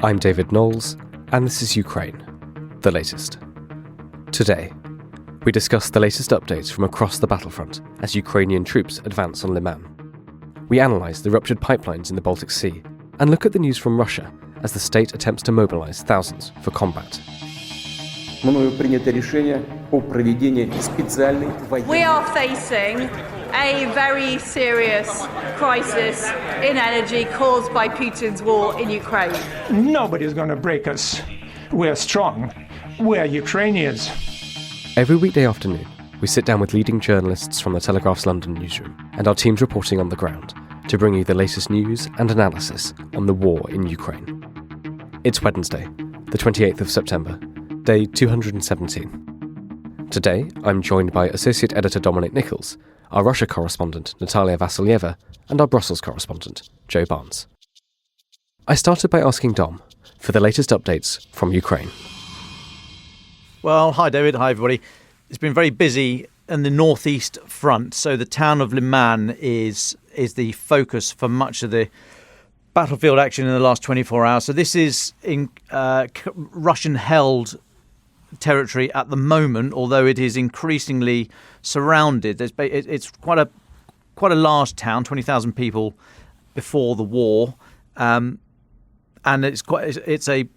I'm David Knowles, and this is Ukraine, the latest. Today, we discuss the latest updates from across the battlefront as Ukrainian troops advance on Lyman. We analyse the ruptured pipelines in the Baltic Sea and look at the news from Russia as the state attempts to mobilise thousands for combat. We are facing a very serious crisis in energy caused by Putin's war in Ukraine. Nobody's going to break us. We're strong. We're Ukrainians. Every weekday afternoon, we sit down with leading journalists from the Telegraph's London newsroom and our teams reporting on the ground to bring you the latest news and analysis on the war in Ukraine. It's Wednesday, the 28th of September, day 217. Today, I'm joined by Associate Editor Dominic Nichols, our Russia correspondent Natalia Vasilyeva, and our Brussels correspondent Joe Barnes. I started by asking Dom for the latest updates from Ukraine. Well, hi David, hi everybody. It's been very busy in the northeast front, so the town of Lyman is the focus for much of the battlefield action in the last 24 hours. So this is in Russian-held territory at the moment, although it is increasingly surrounded. It's quite a large town, 20,000 people before the war, and it's a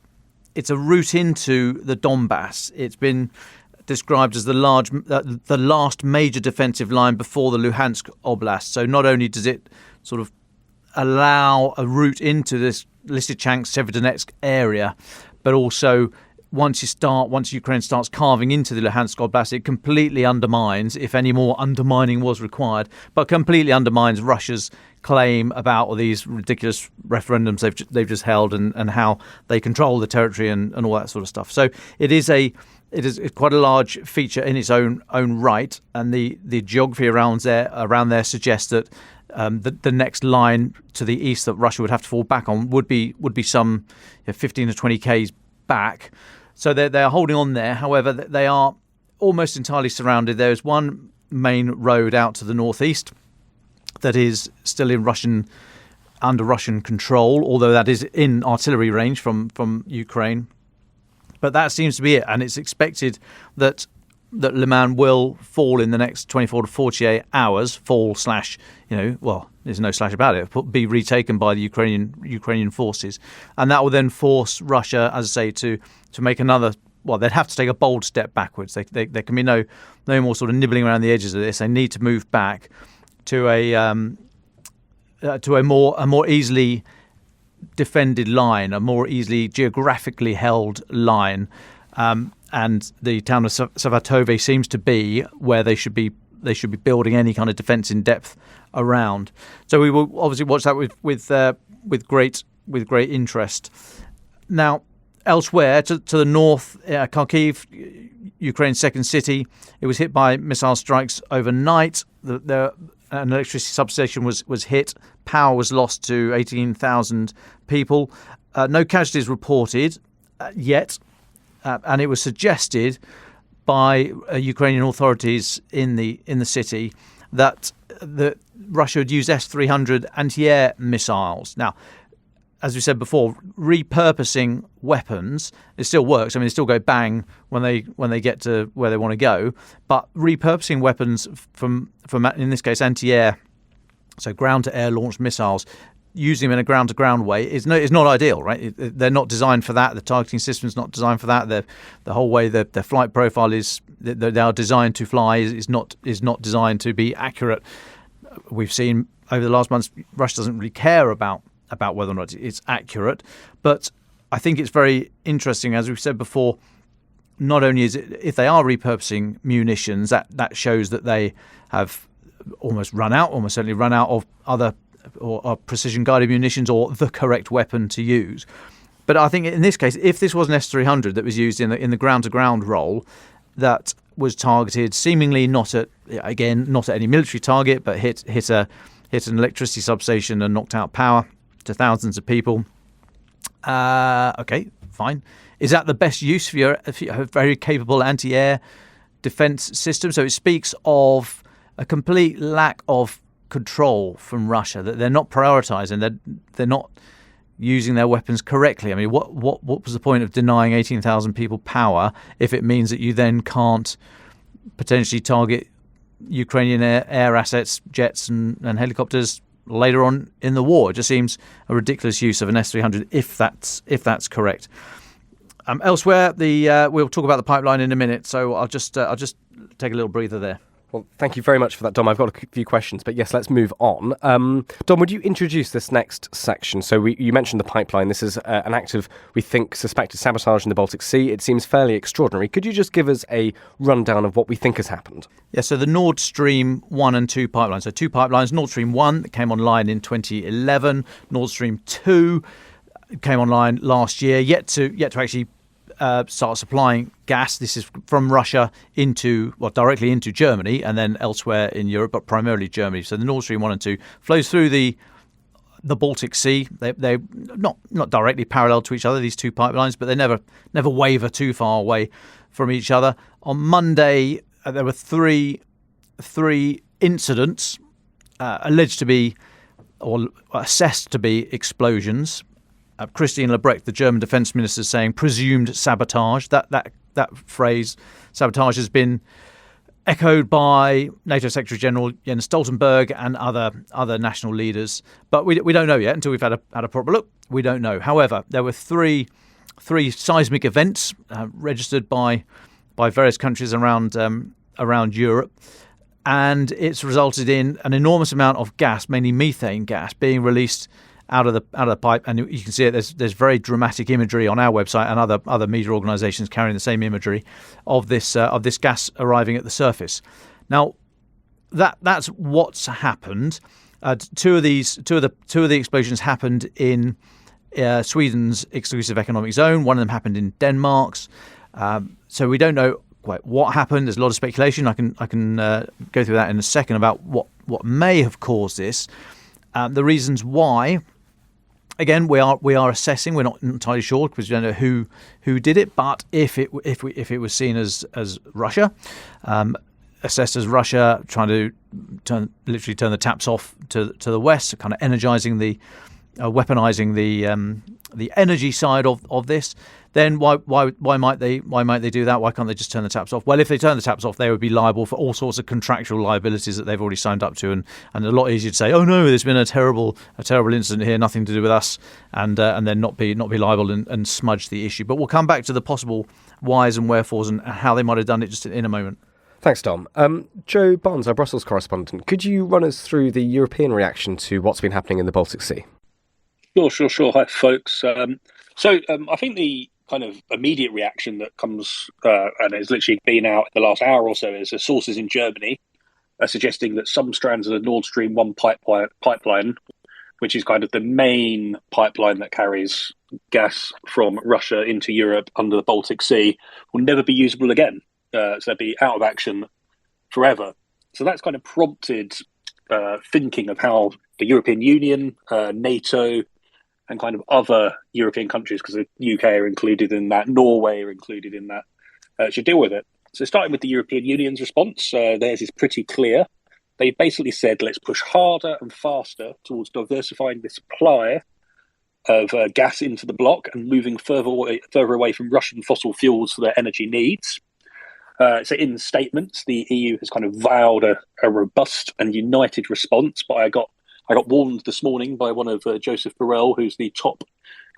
route into the Donbass. It's been described as the last major defensive line before the Luhansk Oblast. So not only does it sort of allow a route into this Lysychansk, Severodonetsk area, but also once Ukraine starts carving into the Luhansk Oblast, it completely undermines, if any more undermining was required, but completely undermines Russia's claim about all these ridiculous referendums they've just held and how they control the territory and all that sort of stuff. So it is quite a large feature in its own right, and the geography around there suggests that the next line to the east that Russia would have to fall back on would be some 15 to 20 k's back. So they're holding on there. However, they are almost entirely surrounded. There is one main road out to the northeast that is still under Russian control, although that is in artillery range from Ukraine. But that seems to be it, and it's expected that Lyman will fall in the next 24 to 48 hours. There's no slash about it. Be retaken by the Ukrainian forces, and that will then force Russia, as I say, to make another. Well, they'd have to take a bold step backwards. There can be no more sort of nibbling around the edges of this. They need to move back to a more easily defended line, a more easily geographically held line. And the town of Savatove seems to be where they should be building any kind of defence in depth around. So we will obviously watch that with great interest. Now, elsewhere to the north, Kharkiv, Ukraine's second city, it was hit by missile strikes overnight. An electricity substation was hit. Power was lost to 18,000 people. No casualties reported yet. And it was suggested by Ukrainian authorities in the city that Russia had used S-300 anti-air missiles. Now, as we said before, repurposing weapons, it still works. I mean, they still go bang when they get to where they want to go. But repurposing weapons from in this case anti-air, so ground-to-air launched missiles, using them in a ground-to-ground way is not ideal, right? They're not designed for that. The targeting system's not designed for that. The whole way their flight profile they are designed to fly is not designed to be accurate. We've seen over the last months, Russia doesn't really care about whether or not it's accurate. But I think it's very interesting, as we've said before, not only is it, if they are repurposing munitions, that shows that they have almost certainly run out of other or precision-guided munitions or the correct weapon to use. But I think in this case, if this was an S-300 that was used in the ground-to-ground role, that was targeted seemingly not at any military target, but hit an electricity substation and knocked out power to thousands of people. Okay, fine. Is that the best use for your very capable anti-air defense system? So it speaks of a complete lack of control from Russia, that they're not prioritizing, they're not using their weapons correctly. I mean, what was the point of denying 18,000 people power if it means that you then can't potentially target Ukrainian air assets, jets and helicopters later on in the war? It just seems a ridiculous use of an S-300 if that's correct. Elsewhere, we'll talk about the pipeline in a minute, so I'll just take a little breather there. Well, thank you very much for that, Dom. I've got a few questions, but yes, let's move on. Dom, would you introduce this next section? So you mentioned the pipeline. This is an act of, we think, suspected sabotage in the Baltic Sea. It seems fairly extraordinary. Could you just give us a rundown of what we think has happened? Yeah, so the Nord Stream 1 and 2 pipelines. So two pipelines, Nord Stream 1 that came online in 2011, Nord Stream 2 came online last year, yet to actually start supplying gas. This is from Russia directly into Germany and then elsewhere in Europe, but primarily Germany. So the Nord Stream 1 and 2 flows through the Baltic Sea. They're not directly parallel to each other, these two pipelines, but they never waver too far away from each other. On Monday, there were three incidents alleged to be or assessed to be explosions. Christine Lebrecht, the German defence minister, saying presumed sabotage. That phrase, sabotage, has been echoed by NATO Secretary General Jens Stoltenberg and other national leaders. But we don't know yet until we've had a proper look. We don't know. However, there were three seismic events registered by various countries around Europe, and it's resulted in an enormous amount of gas, mainly methane gas, being released out of the pipe, and you can see it. There's very dramatic imagery on our website and other media organisations carrying the same imagery of this gas arriving at the surface. Now, that's what's happened. Two of the explosions happened in Sweden's exclusive economic zone. One of them happened in Denmark's. So we don't know quite what happened. There's a lot of speculation. I can go through that in a second about what may have caused this. The reasons why. Again, we are assessing. We're not entirely sure because we don't know who did it. But if it was seen as Russia, assessed as Russia trying to turn the taps off to the west, kind of energizing weaponizing the energy side of this, then why might they do that? Why can't they just turn the taps off? Well, if they turn the taps off, they would be liable for all sorts of contractual liabilities that they've already signed up to, and a lot easier to say, oh no, there's been a terrible incident here, nothing to do with us, and then not be liable and smudge the issue. But we'll come back to the possible whys and wherefores and how they might have done it just in a moment. Thanks, Dom. Joe Barnes, our Brussels correspondent, could you run us through the European reaction to what's been happening in the Baltic Sea? Sure. Hi, folks. I think the kind of immediate reaction that comes, and has literally been out the last hour or so, is the sources in Germany are suggesting that some strands of the Nord Stream 1 pipeline, which is kind of the main pipeline that carries gas from Russia into Europe under the Baltic Sea, will never be usable again. So they'll be out of action forever. So that's kind of prompted thinking of how the European Union, NATO, and kind of other European countries, because the UK are included in that, Norway are included in that, should deal with it. So starting with the European Union's response, theirs is pretty clear. They basically said, let's push harder and faster towards diversifying the supply of gas into the bloc and moving further away from Russian fossil fuels for their energy needs. So in statements, the EU has kind of vowed a robust and united response, but I got warned this morning by one of Joseph Borrell, who's the top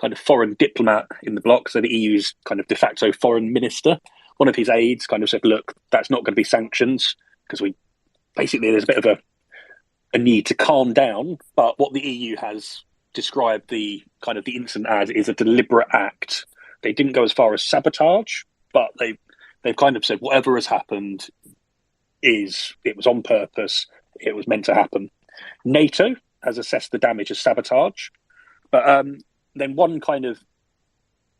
kind of foreign diplomat in the bloc, so the EU's kind of de facto foreign minister. One of his aides kind of said, look, that's not going to be sanctions, because there's a bit of a need to calm down. But what the EU has described the incident as is a deliberate act. They didn't go as far as sabotage, but they've kind of said whatever has happened it was on purpose, it was meant to happen. NATO has assessed the damage as sabotage, but then one kind of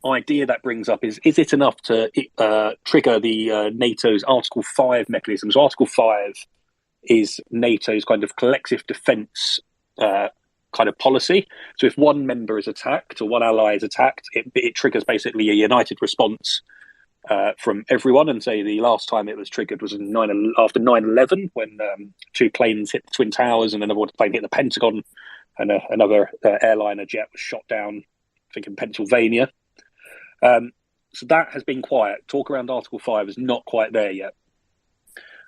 idea that brings up is it enough to trigger the NATO's Article 5 mechanism? So Article 5 is NATO's kind of collective defence kind of policy. So if one member is attacked or one ally is attacked, it triggers basically a united response from everyone. And say the last time it was triggered was after 9/11, when two planes hit the Twin Towers and another plane hit the Pentagon and another airliner jet was shot down, I think in Pennsylvania. So that has been quiet. Talk around Article 5 is not quite there yet.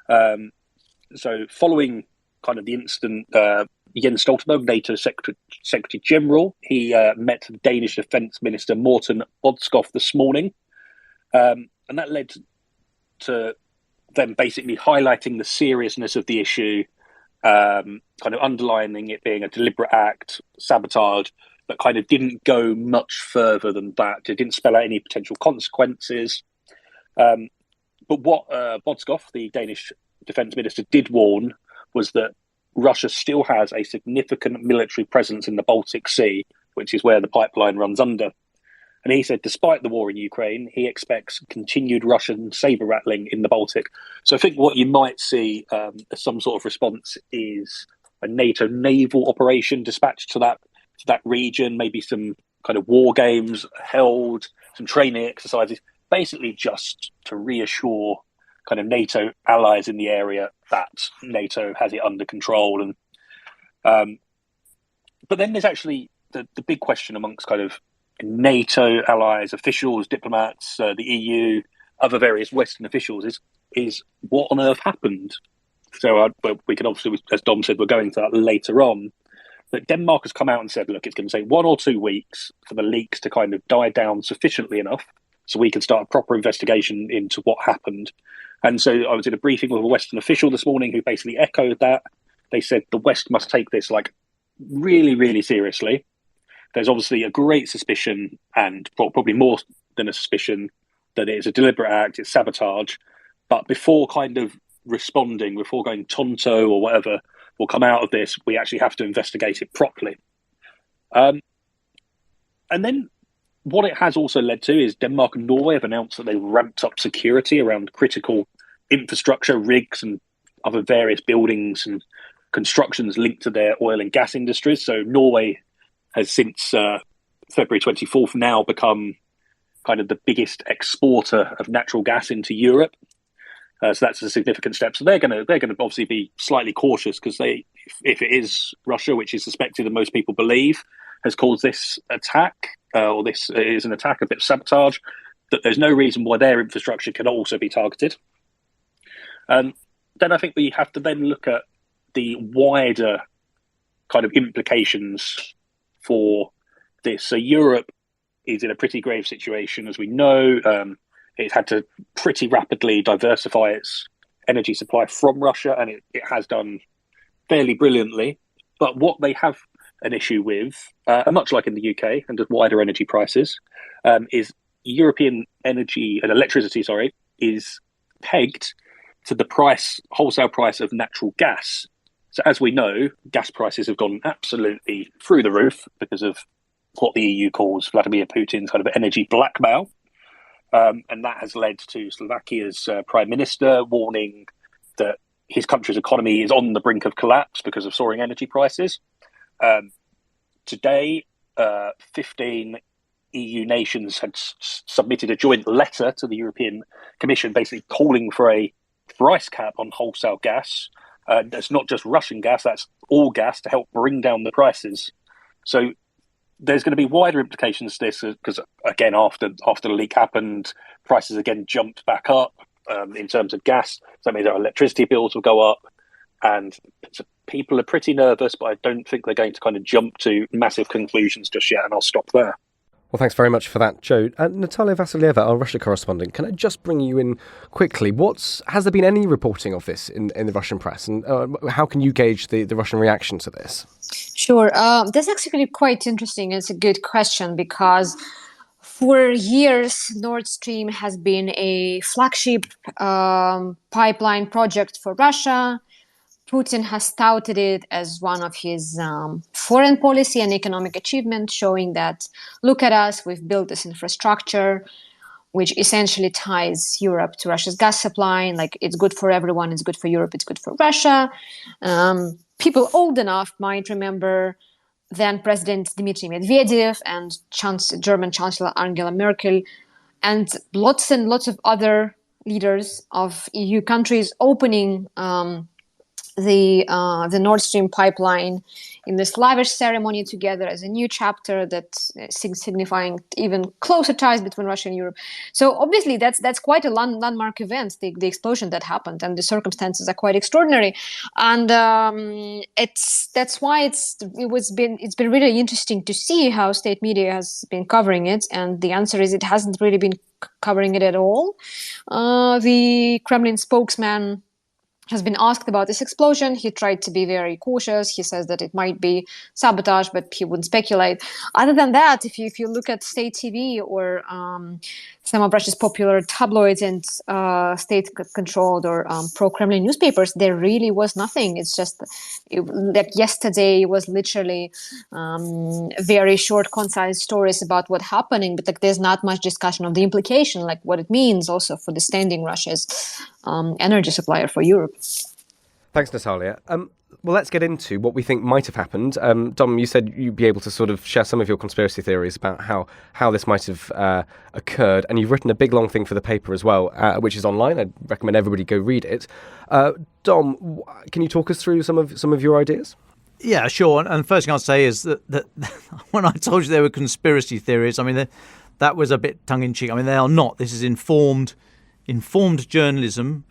So following kind of the incident, Jens Stoltenberg, NATO Secretary General, he met the Danish Defence Minister Morten Bodskov this morning. And that led to them basically highlighting the seriousness of the issue, kind of underlining it being a deliberate act, sabotage, but kind of didn't go much further than that. It didn't spell out any potential consequences. But what Bodskov, the Danish Defence Minister, did warn was that Russia still has a significant military presence in the Baltic Sea, which is where the pipeline runs under. And he said, despite the war in Ukraine, he expects continued Russian saber-rattling in the Baltic. So I think what you might see as some sort of response is a NATO naval operation dispatched to that region, maybe some kind of war games held, some training exercises, basically just to reassure kind of NATO allies in the area that NATO has it under control. And but then there's actually the big question amongst kind of NATO allies, officials, diplomats, the EU, other various Western officials is what on earth happened? So we can obviously, as Dom said, we're going to that later on. But Denmark has come out and said, look, it's going to take 1 or 2 weeks for the leaks to kind of die down sufficiently enough so we can start a proper investigation into what happened. And so I was in a briefing with a Western official this morning who basically echoed that. They said the West must take this like really, really seriously. There's obviously a great suspicion, and probably more than a suspicion, that it is a deliberate act, it's sabotage. But before kind of responding, before going tonto or whatever will come out of this, we actually have to investigate it properly. And then what it has also led to is Denmark and Norway have announced that they've ramped up security around critical infrastructure, rigs and other various buildings and constructions linked to their oil and gas industries. So Norway has since February 24th now become kind of the biggest exporter of natural gas into Europe. So that's a significant step. So they're going to obviously be slightly cautious because if it is Russia, which is suspected and most people believe, has caused this attack, or this is an attack, a bit of sabotage, that there's no reason why their infrastructure can also be targeted. Then I think we have to then look at the wider kind of implications for this. So Europe is in a pretty grave situation, as we know. It's had to pretty rapidly diversify its energy supply from Russia, and it has done fairly brilliantly. But what they have an issue with, much like in the UK and the wider energy prices, is European energy and electricity, is pegged to the wholesale price of natural gas. So as we know, gas prices have gone absolutely through the roof because of what the EU calls Vladimir Putin's kind of energy blackmail. And that has led to Slovakia's prime minister warning that his country's economy is on the brink of collapse because of soaring energy prices. Today, 15 EU nations had submitted a joint letter to the European Commission basically calling for a price cap on wholesale gas. That's not just Russian gas, that's all gas to help bring down the prices. So there's going to be wider implications to this because, again, after the leak happened, prices again jumped back up in terms of gas. So that means our electricity bills will go up. And so people are pretty nervous, but I don't think they're going to kind of jump to massive conclusions just yet. And I'll stop there. Well, thanks very much for that, Joe. Natalia Vasilyeva, our Russia correspondent, can I just bring you in quickly? Has there been any reporting of this in the Russian press? And how can you gauge the Russian reaction to this? Sure. That's actually quite interesting. It's a good question because for years, Nord Stream has been a flagship pipeline project for Russia. Putin has touted it as one of his foreign policy and economic achievements, showing that, look at us, we've built this infrastructure, which essentially ties Europe to Russia's gas supply. And like, it's good for everyone, it's good for Europe, it's good for Russia. People old enough might remember then President Dmitry Medvedev and German Chancellor Angela Merkel and lots of other leaders of EU countries opening the Nord Stream pipeline in this lavish ceremony together as a new chapter that signifying even closer ties between Russia and Europe. So obviously that's quite a landmark event, the explosion that happened, and the circumstances are quite extraordinary. And that's why it's been really interesting to see how state media has been covering it. And the answer is it hasn't really been covering it at all. The Kremlin spokesman has been asked about this explosion. He tried to be very cautious. He says that it might be sabotage, but he wouldn't speculate. Other than that, if you look at state TV or some of Russia's popular tabloids and state-controlled or pro-Kremlin newspapers, there really was nothing. It's just like yesterday was literally very short, concise stories about what's happening, but like there's not much discussion of the implication, like what it means also for the standing Russia's energy supplier for Europe. Thanks, Natalia. Well, let's get into what we think might have happened. Dom, you said you'd be able to sort of share some of your conspiracy theories about how this might have occurred, and you've written a big long thing for the paper as well, which is online. I'd recommend everybody go read it. Dom, can you talk us through some of your ideas? Yeah, sure. And the first thing I'll say is that when I told you there were conspiracy theories, I mean, that was a bit tongue-in-cheek. I mean, they are not. This is informed journalism.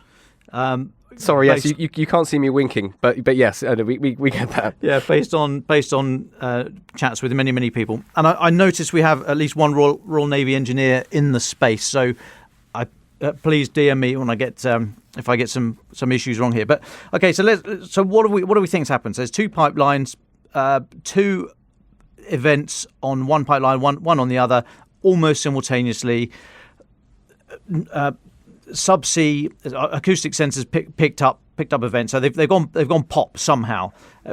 Sorry, yes, you can't see me winking, but yes, we get that. Yeah, based on chats with many people, and I noticed we have at least one Royal Navy engineer in the space. So, please DM me when I get if I get some issues wrong here. But okay, so what do we think's happened? So there's two pipelines, two events on one pipeline, one on the other, almost simultaneously. Subsea acoustic sensors picked up events, so they've gone pop somehow.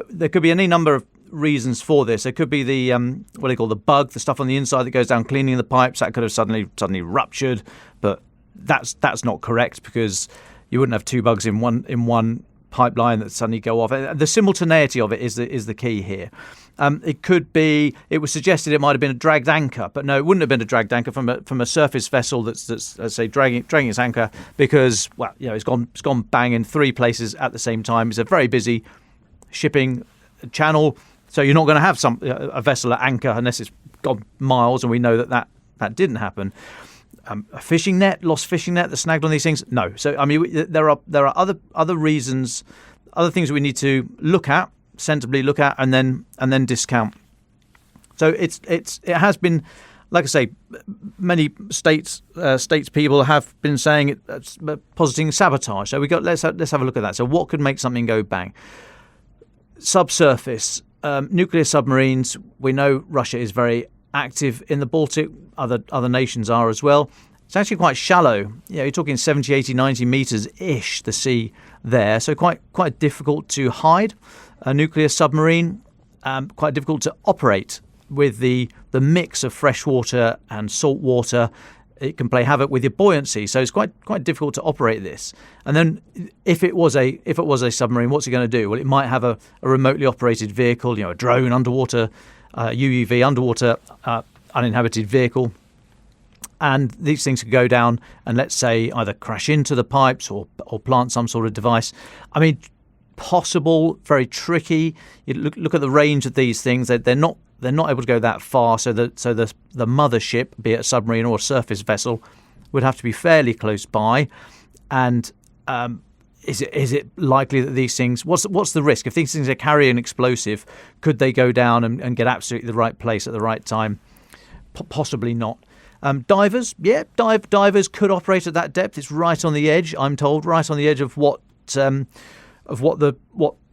There could be any number of reasons for this. There could be the what they call the bug, the stuff on the inside that goes down cleaning the pipes. That could have suddenly ruptured, but that's not correct because you wouldn't have two bugs in one pipeline that suddenly go off. The simultaneity of it is the key here. It was suggested it might have been a dragged anchor, but no, it wouldn't have been a dragged anchor from a surface vessel that's let's say dragging its anchor because it's gone bang in three places at the same time. It's a very busy shipping channel, so you're not going to have a vessel at anchor unless it's gone miles, and we know that didn't happen. A fishing net, lost fishing net that snagged on these things? No. So I mean, there are other reasons, other things we need to sensibly look at, and then discount. So it has been, like I say, many states people have been saying it's positing sabotage. So let's have a look at that. So what could make something go bang? Subsurface, nuclear submarines. We know Russia is very active in the Baltic. Other nations are as well. It's actually quite shallow. You're talking 70, 80, 90 meters ish, the sea there. So quite difficult to hide. A nuclear submarine, quite difficult to operate with the mix of fresh water and salt water. It can play havoc with your buoyancy, so it's quite difficult to operate this. And then if it was a submarine, what's it going to do? Well, it might have a remotely operated vehicle, a drone, underwater, UUV, underwater uninhabited vehicle. And these things could go down and, let's say, either crash into the pipes or plant some sort of device. I mean, possible, very tricky. You look at the range of these things. They're not able to go that far. So the mothership, be it a submarine or a surface vessel, would have to be fairly close by. And is it likely that these things? What's the risk if these things are carrying explosive? Could they go down and get absolutely the right place at the right time? Possibly not. Divers, divers could operate at that depth. It's right on the edge, I'm told, right on the edge of what the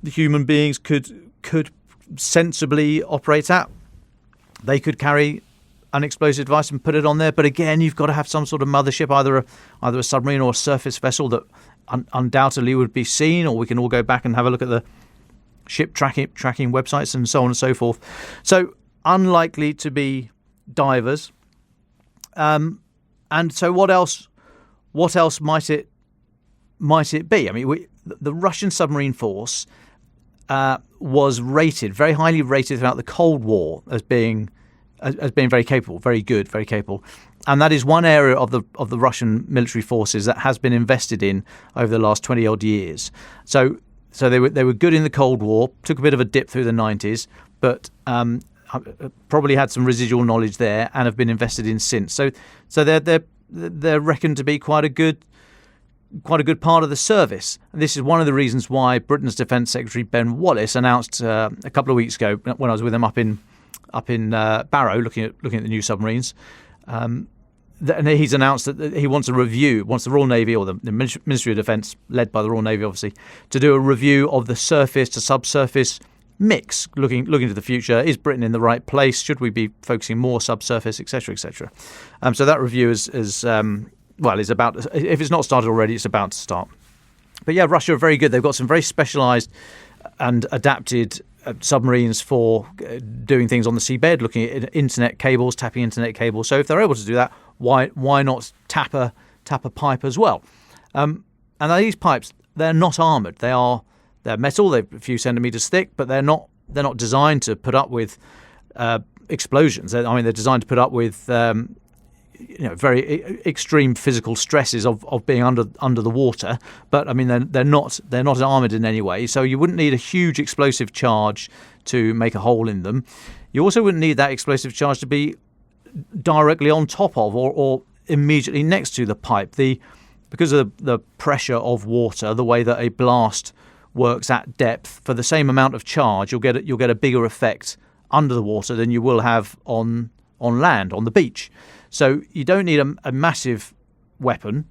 human beings could sensibly operate at. They could carry an explosive device and put it on there, but again, you've got to have some sort of mothership, either a submarine or a surface vessel that undoubtedly would be seen. Or we can all go back and have a look at the ship tracking websites and so on and so forth. So unlikely to be divers. And so what else might it be? I mean, the Russian submarine force was rated, very highly rated throughout the Cold War as being very capable, very good, very capable. And that is one area of the Russian military forces that has been invested in over the last 20 odd years. So So they were good in the Cold War, took a bit of a dip through the 90s, but probably had some residual knowledge there and have been invested in since. So they're reckoned to be quite a good part of the service. And this is one of the reasons why Britain's Defence Secretary Ben Wallace announced a couple of weeks ago, when I was with him up in Barrow looking at the new submarines, and he's announced that he wants wants the Royal Navy, or the Ministry of Defence, led by the Royal Navy obviously, to do a review of the surface to subsurface mix, looking to the future. Is Britain in the right place? Should we be focusing more subsurface, etc., etc.? So that review is about, if it's not started already, it's about to start. But yeah, Russia are very good. They've got some very specialised and adapted submarines for doing things on the seabed, looking at internet cables, tapping internet cables. So if they're able to do that, why not tap a pipe as well? And these pipes, they're not armoured. They're metal. They're a few centimetres thick, but they're not designed to put up with explosions. They're designed to put up with very extreme physical stresses of being under the water. But they're not armoured in any way. So you wouldn't need a huge explosive charge to make a hole in them. You also wouldn't need that explosive charge to be directly on top of or immediately next to the pipe. Because of the pressure of water, the way that a blast works at depth, for the same amount of charge, you'll get a bigger effect under the water than you will have on land, on the beach. So you don't need a massive weapon,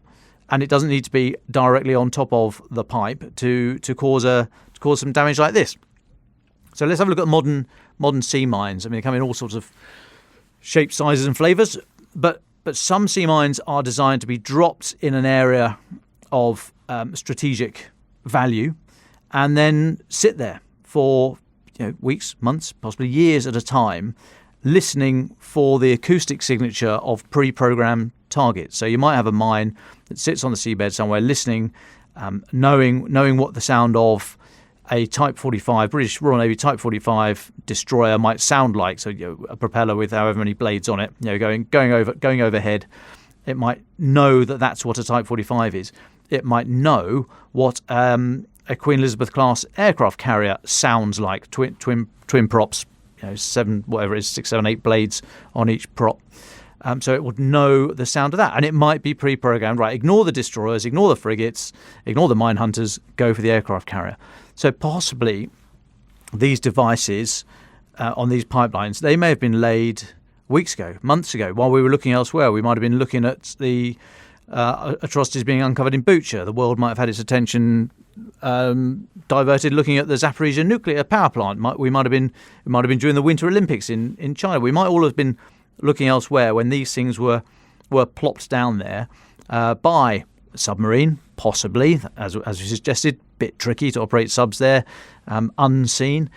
and it doesn't need to be directly on top of the pipe to cause some damage like this. So let's have a look at modern sea mines. They come in all sorts of shapes, sizes, and flavours, but some sea mines are designed to be dropped in an area of strategic value, and then sit there for weeks, months, possibly years at a time, listening for the acoustic signature of pre-programmed targets. So you might have a mine that sits on the seabed somewhere, listening, knowing what the sound of a Type 45, British Royal Navy Type 45 destroyer might sound like. So a propeller with however many blades on it, going overhead. It might know that that's what a Type 45 is. It might know what a Queen Elizabeth class aircraft carrier sounds like. Twin props, 6, 7, 8 blades on each prop. So it would know the sound of that, and it might be pre-programmed. Right, ignore the destroyers, ignore the frigates, ignore the mine hunters, go for the aircraft carrier. So possibly these devices on these pipelines, they may have been laid weeks ago, months ago, while we were looking elsewhere. We might have been looking at the atrocities being uncovered in Bucha. The world might have had its attention diverted looking at the Zaporizhzhia nuclear power plant. We might have been during the Winter Olympics in China. We might all have been looking elsewhere when these things were plopped down there by a submarine, possibly, as we suggested. Bit tricky to operate subs there, unseen.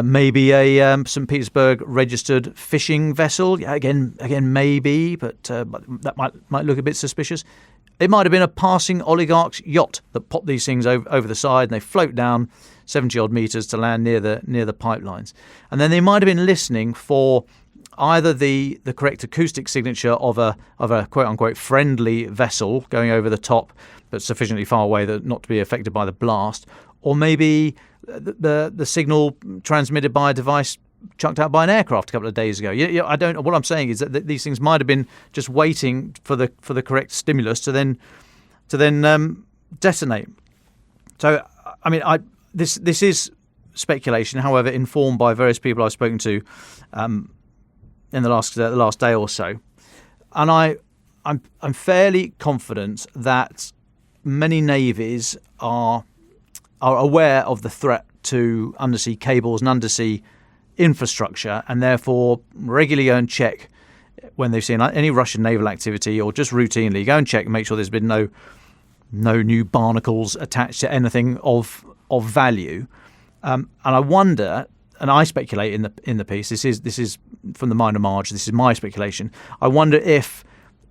Maybe a St. Petersburg registered fishing vessel. Yeah, again, maybe, but that might look a bit suspicious. It might have been a passing oligarch's yacht that popped these things over the side, and they float down 70 odd metres to land near the pipelines. And then they might have been listening for either the correct acoustic signature of a quote unquote friendly vessel going over the top, but sufficiently far away that not to be affected by the blast, or maybe the signal transmitted by a device chucked out by an aircraft a couple of days ago. I don't know. What I'm saying is that these things might have been just waiting for the correct stimulus to then detonate. So this is speculation, however, informed by various people I've spoken to in the last day or so, and I'm fairly confident that many navies are aware of the threat to undersea cables and undersea infrastructure, and therefore regularly go and check when they've seen any Russian naval activity, or just routinely go and check and make sure there's been no new barnacles attached to anything of value. And I wonder, and I speculate in the piece. This is from the minor marge. This is my speculation. I wonder if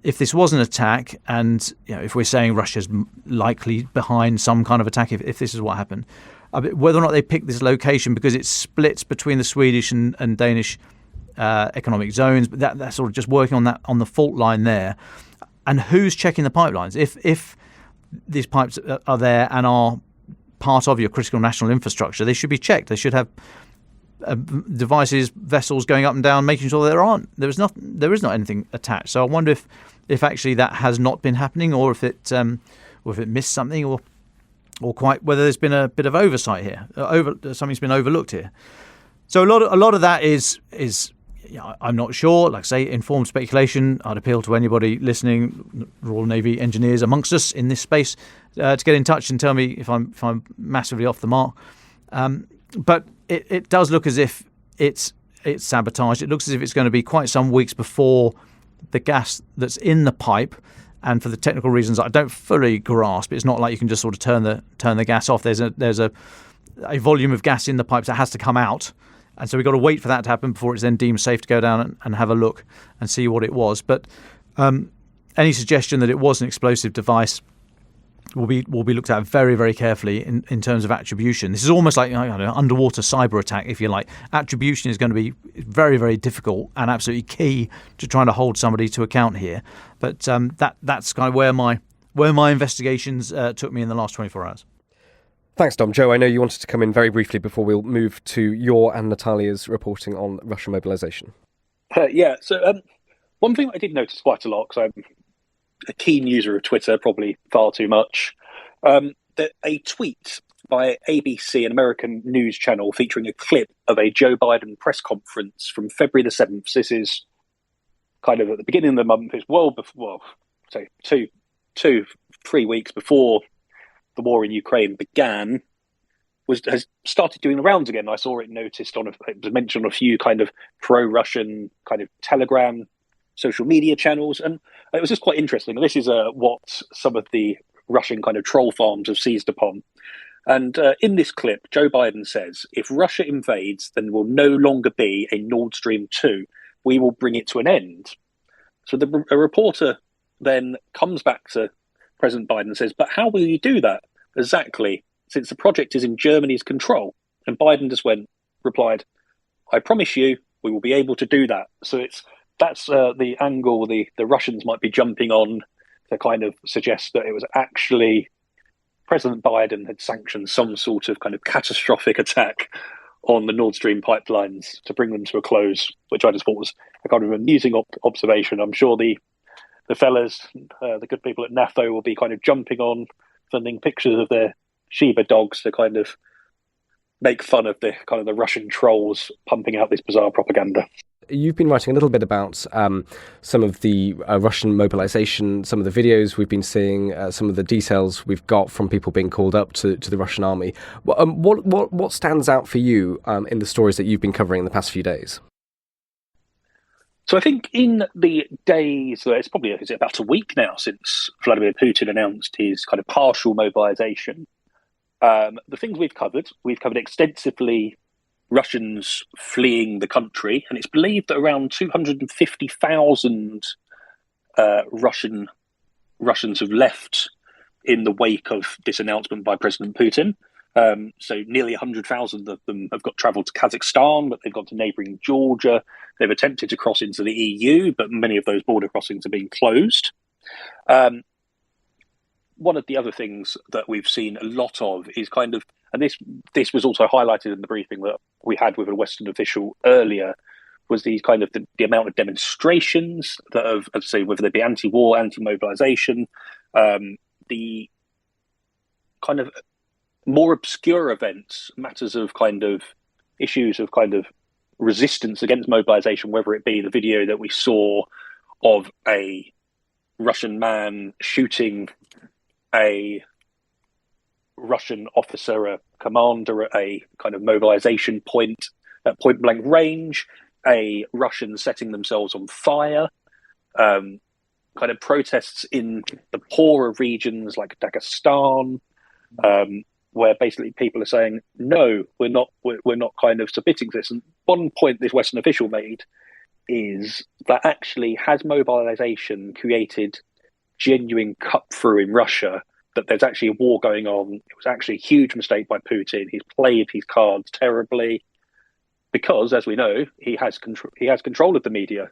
this was an attack, and if we're saying Russia's likely behind some kind of attack, if this is what happened, whether or not they picked this location because it splits between the Swedish and Danish economic zones, but that's sort of just working on the fault line there, and who's checking the pipelines if these pipes are there and are part of your critical national infrastructure, they should be checked. They should have devices, vessels going up and down, making sure there is not anything attached. So I wonder if actually that has not been happening, or if it missed something, or quite whether there's been a bit of oversight here, something's been overlooked here. So a lot of that is I'm not sure. Like I say, informed speculation. I'd appeal to anybody listening, Royal Navy engineers amongst us in this space, to get in touch and tell me if I'm massively off the mark. But it does look as if it's sabotaged. It looks as if it's going to be quite some weeks before the gas that's in the pipe. And for the technical reasons I don't fully grasp, it's not like you can just sort of turn the gas off. There's a volume of gas in the pipes that has to come out. And so we've got to wait for that to happen before it's then deemed safe to go down and have a look and see what it was. But any suggestion that it was an explosive device will be looked at very, very carefully in terms of attribution. This is almost like underwater cyber attack, if you like. Attribution is going to be very, very difficult and absolutely key to trying to hold somebody to account here. But that's kind of where my investigations took me in the last 24 hours. Thanks, Dom. Joe, I know you wanted to come in very briefly before we'll move to your and Natalia's reporting on Russian mobilisation. So one thing I did notice quite a lot, because I'm a keen user of Twitter, probably far too much, that a tweet by ABC, an American news channel, featuring a clip of a Joe Biden press conference from February the 7th. This is kind of at the beginning of the month. It's say 3 weeks before the war in Ukraine began, has started doing the rounds again. I saw it noticed it was mentioned on a few kind of pro-Russian kind of Telegram social media channels, and it was just quite interesting. And this is what some of the Russian kind of troll farms have seized upon. And in this clip, Joe Biden says, "If Russia invades, then there will no longer be a Nord Stream 2. We will bring it to an end." So a reporter then comes back to President Biden and says, "But how will you do that exactly, since the project is in Germany's control?" And Biden just replied, "I promise you, we will be able to do that." So that's the angle the Russians might be jumping on, to kind of suggest that it was actually President Biden had sanctioned some sort of kind of catastrophic attack on the Nord Stream pipelines to bring them to a close, which I just thought was a kind of amusing observation. I'm sure the fellas, the good people at NAFO, will be kind of jumping on, sending pictures of their Shiba dogs to kind of make fun of the Russian trolls pumping out this bizarre propaganda. You've been writing a little bit about some of the Russian mobilisation, some of the videos we've been seeing, some of the details we've got from people being called up to the Russian army. What stands out for you in the stories that you've been covering in the past few days? So I think in the days, it's probably about a week now since Vladimir Putin announced his kind of partial mobilisation. The things we've covered extensively Russians fleeing the country, and it's believed that around 250,000 Russians have left in the wake of this announcement by President Putin. So nearly 100,000 of them have travelled to Kazakhstan, but they've gone to neighbouring Georgia. They've attempted to cross into the EU, but many of those border crossings are being closed. One of the other things that we've seen a lot of is kind of, and this was also highlighted in the briefing that we had with a Western official earlier, was these kind of the amount of demonstrations that have, as I say, whether they be anti-war, anti-mobilisation, the kind of more obscure events, matters of kind of issues of kind of resistance against mobilisation, whether it be the video that we saw of a Russian man shooting a Russian officer, a commander at a kind of mobilisation point at point blank range, a Russian setting themselves on fire, kind of protests in the poorer regions like Dagestan, where basically people are saying, no, we're not kind of submitting to this. And one point this Western official made is that actually, has mobilisation created genuine cut through in Russia, that there's actually a war going on? It was actually a huge mistake by Putin. He's played his cards terribly because, as we know, he has control of the media.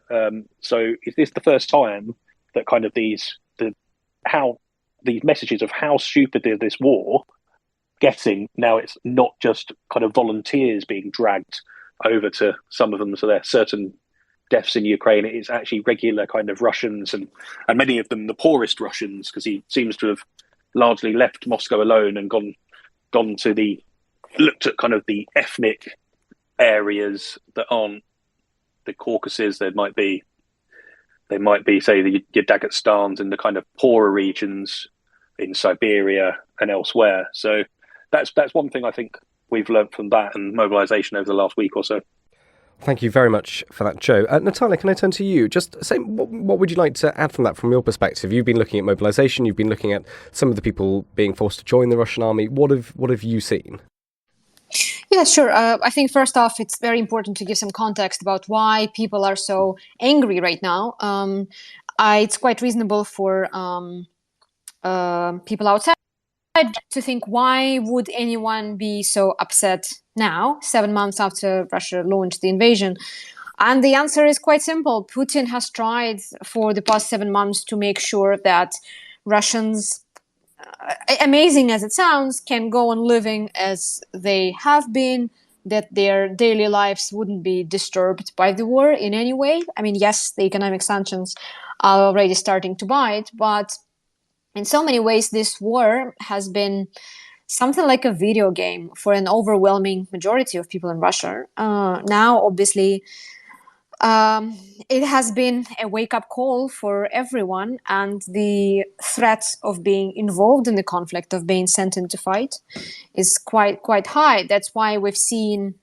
So is this the first time that kind of these messages of how stupid is this war getting. Now it's not just kind of volunteers being dragged over to some of them, so there are certain deaths in Ukraine. It's actually regular kind of Russians, and many of them the poorest Russians, because he seems to have largely left Moscow alone and gone to looked at kind of the ethnic areas that aren't the Caucasus. They might be say your Dagestans and the kind of poorer regions in Siberia and elsewhere. So that's one thing I think we've learned from that and mobilisation over the last week or so. Thank you very much for that, Joe. Natalia, can I turn to you? Just say, what would you like to add from that from your perspective? You've been looking at mobilisation, you've been looking at some of the people being forced to join the Russian army. What have you seen? Yeah, sure. I think first off, it's very important to give some context about why people are so angry right now. It's quite reasonable for people outside to think, why would anyone be so upset now, 7 months after Russia launched the invasion? And the answer is quite simple. Putin has tried for the past 7 months to make sure that Russians, amazing as it sounds, can go on living as they have been, that their daily lives wouldn't be disturbed by the war in any way. I mean, yes, the economic sanctions are already starting to bite, but in so many ways, this war has been something like a video game for an overwhelming majority of people in Russia. Now, obviously, it has been a wake-up call for everyone, and the threat of being involved in the conflict, of being sent into fight, is quite high. That's why we've seen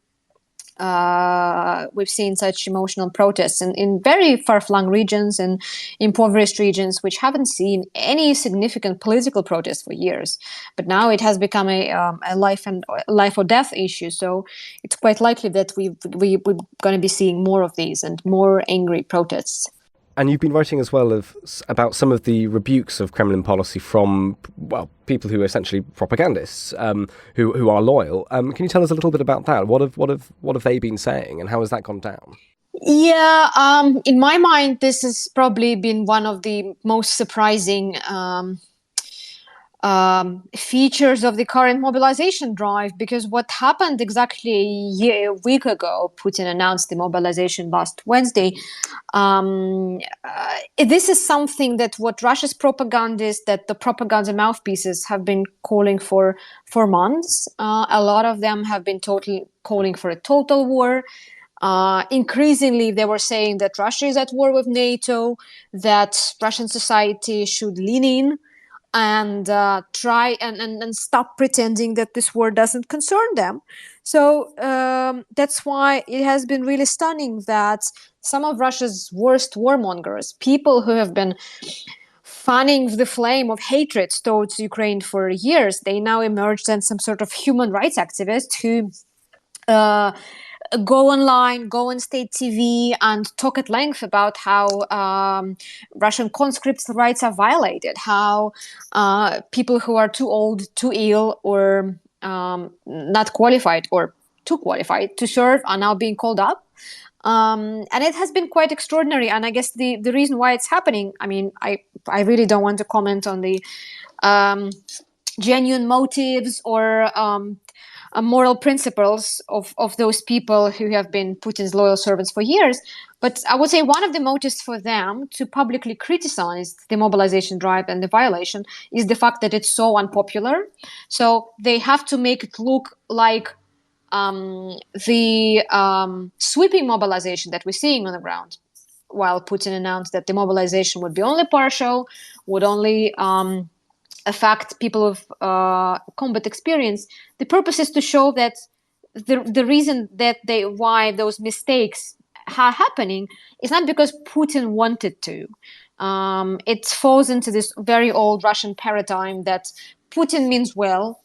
such emotional protests in very far-flung regions and impoverished regions, which haven't seen any significant political protest for years. But now it has become a life or death issue. So it's quite likely that we're going to be seeing more of these and more angry protests. And you've been writing as well about some of the rebukes of Kremlin policy from, well, people who are essentially propagandists, who are loyal. Can you tell us a little bit about that? What have they been saying, and how has that gone down? Yeah, in my mind, this has probably been one of the most surprising features of the current mobilization drive, because what happened exactly a week ago, Putin announced the mobilization last Wednesday. This is something that what Russia's propagandists, that the propaganda mouthpieces have been calling for months. A lot of them have been calling for a total war. Increasingly, they were saying that Russia is at war with NATO, that Russian society should lean in and try and stop pretending that this war doesn't concern them. So that's why it has been really stunning that some of Russia's worst warmongers, people who have been fanning the flame of hatred towards Ukraine for years, they now emerged as some sort of human rights activists who go online, go on state TV and talk at length about how Russian conscripts' rights are violated, how people who are too old, too ill, or not qualified or too qualified to serve are now being called up. And it has been quite extraordinary. And I guess the reason why it's happening, I mean, I really don't want to comment on the genuine motives or moral principles of those people who have been Putin's loyal servants for years. But I would say one of the motives for them to publicly criticize the mobilization drive and the violation is the fact that it's so unpopular. So they have to make it look like the sweeping mobilization that we're seeing on the ground, while Putin announced that the mobilization would be only partial, would only affect people with combat experience. The purpose is to show that the reason that why those mistakes are happening is not because Putin wanted to. It falls into this very old Russian paradigm that Putin means well.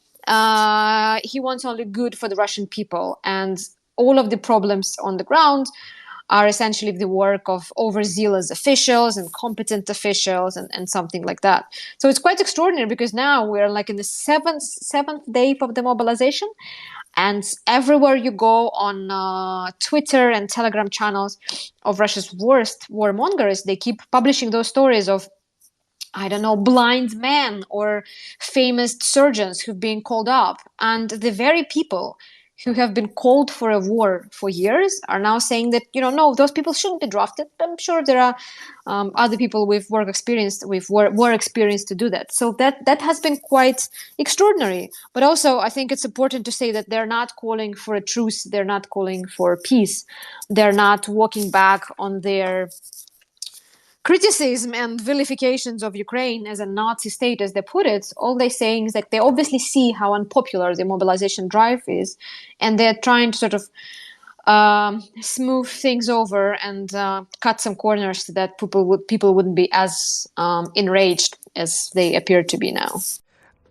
He wants only good for the Russian people, and all of the problems on the ground are essentially the work of overzealous officials and competent officials and something like that. So it's quite extraordinary, because now we're like in the seventh day of the mobilization, and everywhere you go on Twitter and Telegram channels of Russia's worst warmongers, they keep publishing those stories of I don't know, blind men or famous surgeons who've been called up. And the very people who have been called for a war for years are now saying that, no, those people shouldn't be drafted. I'm sure there are other people with war experience to do that. So that has been quite extraordinary. But also, I think it's important to say that they're not calling for a truce. They're not calling for peace. They're not walking back on their criticism and vilifications of Ukraine as a Nazi state, as they put it. All they're saying is that they obviously see how unpopular the mobilization drive is, and they're trying to sort of smooth things over and cut some corners so that people wouldn't be as enraged as they appear to be now.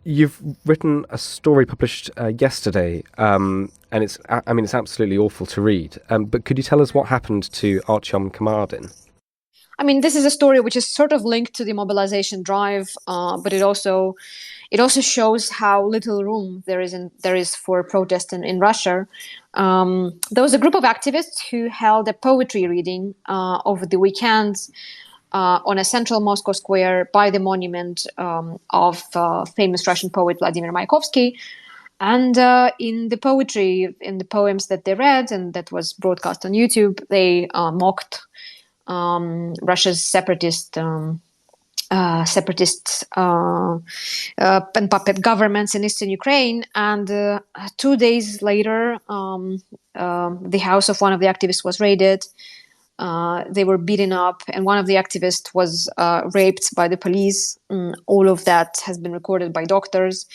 You've written a story published yesterday, and it's absolutely awful to read. But could you tell us what happened to Artyom Kamardin? I mean, this is a story which is sort of linked to the mobilization drive, but it also shows how little room there is for protest in Russia. There was a group of activists who held a poetry reading over the weekend on a central Moscow square by the monument of famous Russian poet Vladimir Mayakovsky. And in the poetry, in the poems that they read and that was broadcast on YouTube, they mocked Russia's separatist and puppet governments in eastern Ukraine. And 2 days later, the house of one of the activists was raided. They were beaten up, and one of the activists was raped by the police. All of that has been recorded by doctors.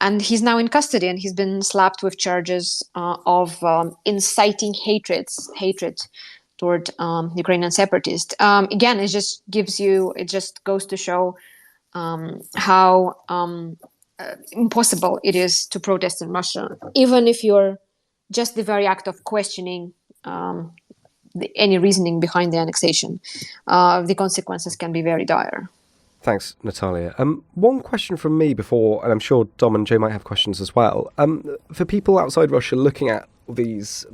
And he's now in custody, and he's been slapped with charges of inciting hatred toward Ukrainian separatists. Again, it just goes to show how impossible it is to protest in Russia, even if you're just the very act of questioning any reasoning behind the annexation. The consequences can be very dire. Thanks, Natalia. One question from me before, and I'm sure Dom and Joe might have questions as well. For people outside Russia looking at these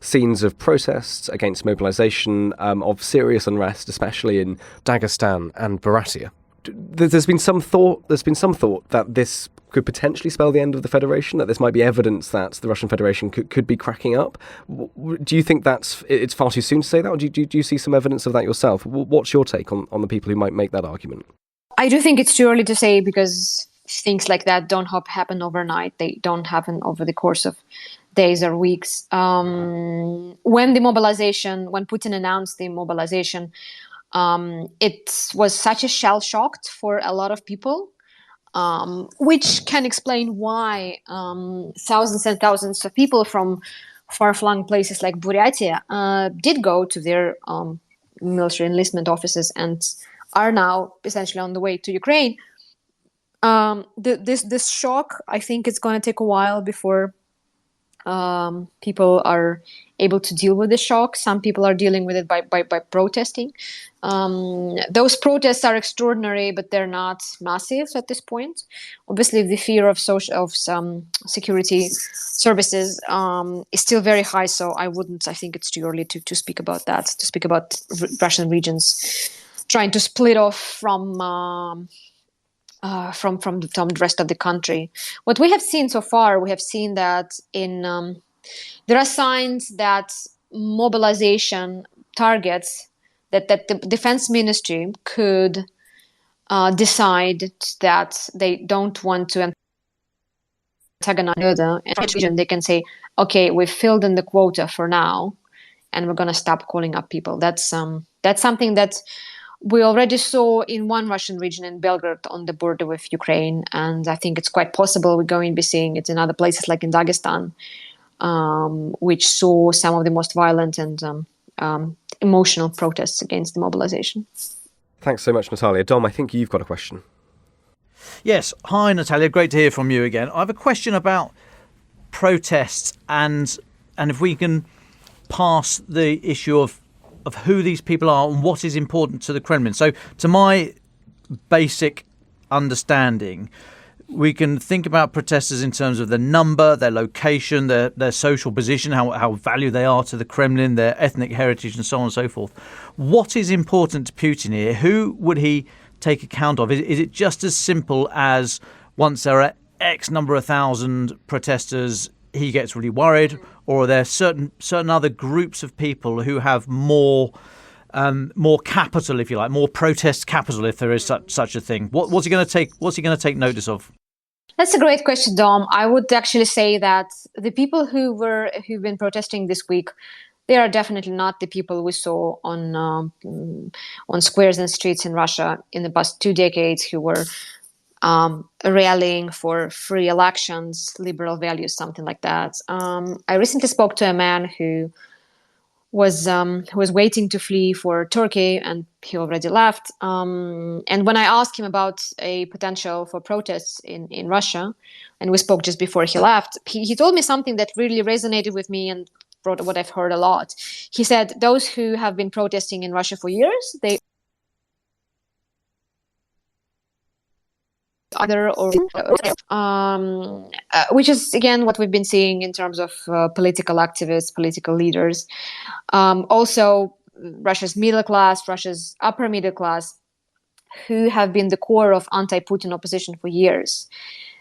scenes of protests against mobilisation, of serious unrest, especially in Dagestan and Buryatia, there's been some thought that this could potentially spell the end of the Federation, that this might be evidence that the Russian Federation could be cracking up. Do you think it's far too soon to say that, or do you see some evidence of that yourself? What's your take on the people who might make that argument? I do think it's too early to say, because things like that don't happen overnight. They don't happen over the course of days or weeks. When Putin announced the mobilization, it was such a shell shock for a lot of people. Which can explain why thousands and thousands of people from far-flung places like Buryatia did go to their military enlistment offices and are now essentially on the way to Ukraine. This shock, I think it's going to take a while before people are able to deal with the shock. Some people are dealing with it by protesting. Those protests are extraordinary, but they're not massive at this point. Obviously, the fear of some security services is still very high. So I think it's too early to speak about that. To speak about Russian regions trying to split off from the rest of the country. What we have seen so far, we have seen that there are signs that mobilization targets that the defense ministry could decide that they don't want to antagonize the region. They can say, okay, we've filled in the quota for now, and we're going to stop calling up people. That's something that we already saw in one Russian region in Belgrade on the border with Ukraine, and I think it's quite possible we're going to be seeing it in other places like in Dagestan, which saw some of the most violent and emotional protests against the mobilization. Thanks so much, Natalia. Dom, I think you've got a question. Yes. Hi, Natalia. Great to hear from you again. I have a question about protests and if we can pass the issue of who these people are and what is important to the Kremlin. So to my basic understanding, we can think about protesters in terms of their number, their location, their social position, how valued they are to the Kremlin, their ethnic heritage and so on and so forth. What is important to Putin here? Who would he take account of? Is it just as simple as once there are X number of thousand protesters, he gets really worried, or are there certain other groups of people who have more capital, if you like, more protest capital, if there is such a thing? What's he going to take notice of? That's a great question, Dom. I would actually say that the people who've been protesting this week, they are definitely not the people we saw on squares and streets in Russia in the past 2 decades who were rallying for free elections, liberal values, something like that. I recently spoke to a man who was waiting to flee for Turkey, and he already left. And when I asked him about a potential for protests in Russia, and we spoke just before he left, he told me something that really resonated with me and brought what I've heard a lot. He said those who have been protesting in Russia for years, they other or which is again what we've been seeing in terms of political activists, political leaders. Also, Russia's middle class, Russia's upper middle class, who have been the core of anti-Putin opposition for years.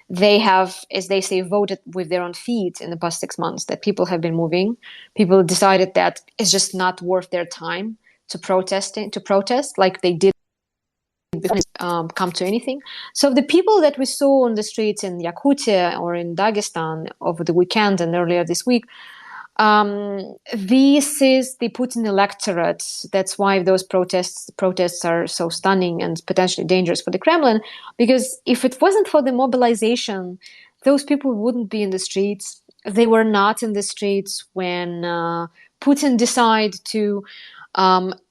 They have, as they say, voted with their own feet in the past 6 months. That people have been moving. People decided that it's just not worth their time to protest like they did. Come to anything. So the people that we saw on the streets in Yakutia or in Dagestan over the weekend and earlier this week, this is the Putin electorate. That's why those protests are so stunning and potentially dangerous for the Kremlin, because if it wasn't for the mobilization, those people wouldn't be in the streets. They were not in the streets when Putin decided to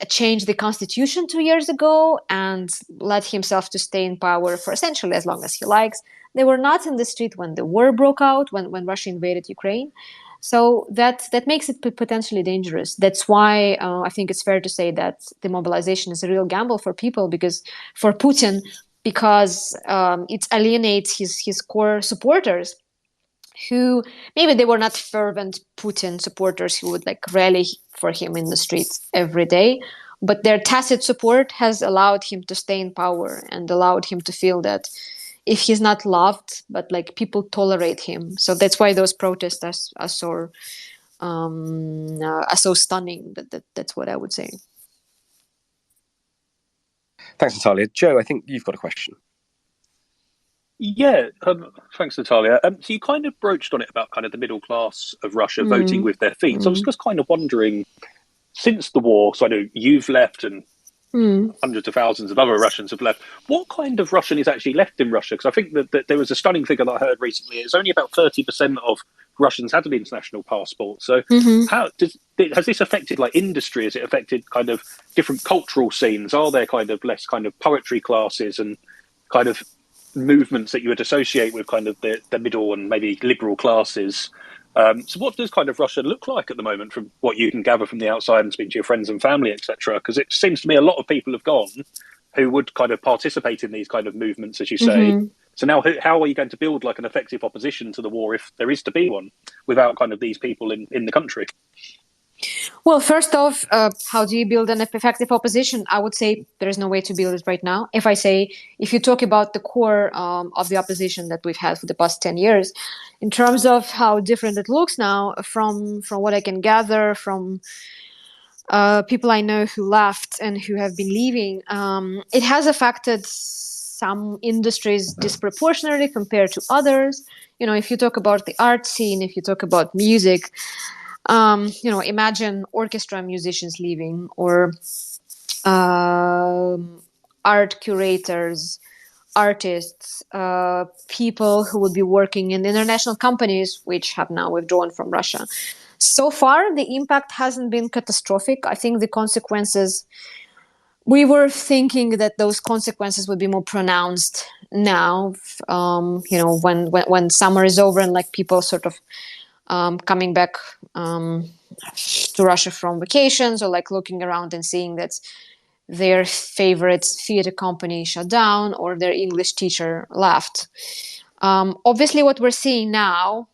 changed the constitution 2 years ago and let himself to stay in power for essentially as long as he likes. They were not in the street when the war broke out, when Russia invaded Ukraine. So that makes it potentially dangerous. That's why I think it's fair to say that the mobilization is a real gamble for people, for Putin, because it alienates his core supporters, who maybe they were not fervent Putin supporters who would rally for him in the streets every day, but their tacit support has allowed him to stay in power and allowed him to feel that if he's not loved, but people tolerate him. So that's why those protests are so stunning. That's what I would say. Thanks, Natalia. Joe, I think you've got a question. Yeah, thanks, Natalia. So you kind of broached on it about kind of the middle class of Russia voting with their feet. So I was just kind of wondering, since the war, so I know you've left and hundreds of thousands of other Russians have left, what kind of Russian is actually left in Russia? Because I think that there was a stunning figure that I heard recently. It's only about 30% of Russians had an international passport. So has this affected industry? Has it affected kind of different cultural scenes? Are there kind of less kind of poetry classes and kind of movements that you would associate with kind of the middle and maybe liberal classes? So what does kind of Russia look like at the moment from what you can gather from the outside and speak to your friends and family, etc.? Because it seems to me a lot of people have gone who would kind of participate in these kind of movements, as you say. So now how are you going to build an effective opposition to the war, if there is to be one, without kind of these people in the country? Well, first off, how do you build an effective opposition? I would say there is no way to build it right now. If you talk about the core of the opposition that we've had for the past 10 years, in terms of how different it looks now, from what I can gather from people I know who left and who have been leaving, it has affected some industries disproportionately compared to others. If you talk about the art scene, if you talk about music, imagine orchestra musicians leaving, or art curators, artists, people who would be working in international companies which have now withdrawn from Russia. So far, the impact hasn't been catastrophic. I think the consequences, we were thinking that those consequences would be more pronounced now, when summer is over and people sort of coming back to Russia from vacations, or looking around and seeing that their favorite theater company shut down or their English teacher left. Obviously, what we're seeing now,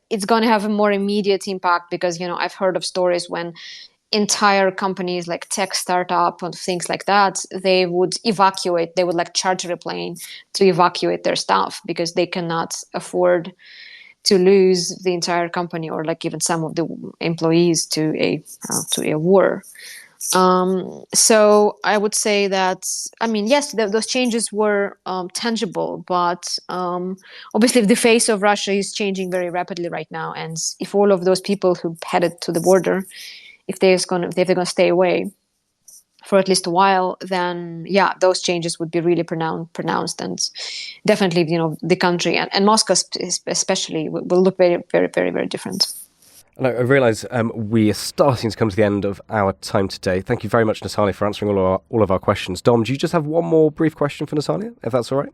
it's going to have a more immediate impact because, I've heard of stories when entire companies like tech startup and things like that, they would evacuate. They would like charter a plane to evacuate their staff because they cannot afford to lose the entire company or like even some of the employees to a war. So I would say that, I mean, yes, those changes were tangible, but obviously the face of Russia is changing very rapidly right now. And if all of those people who headed to the border, if they're going to stay away for at least a while, then yeah, those changes would be really pronounced, and definitely, the country and Moscow especially will look very, very, very, very different. And I realise we are starting to come to the end of our time today. Thank you very much, Natalia, for answering all of our questions. Dom, do you just have one more brief question for Natalia, if that's all right?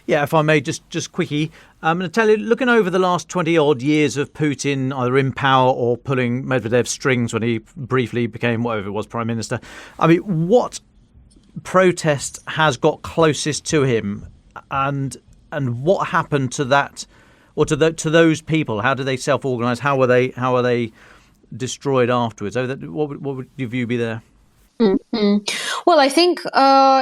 Yeah, if I may, just quickie. Natalia, looking over the last 20-odd years of Putin either in power or pulling Medvedev's strings when he briefly became, whatever it was, Prime Minister, I mean, what protest has got closest to him, and what happened to that, or to those people? How did they self-organise? How were they destroyed afterwards? What would your view be there? Mm-hmm. Well, I think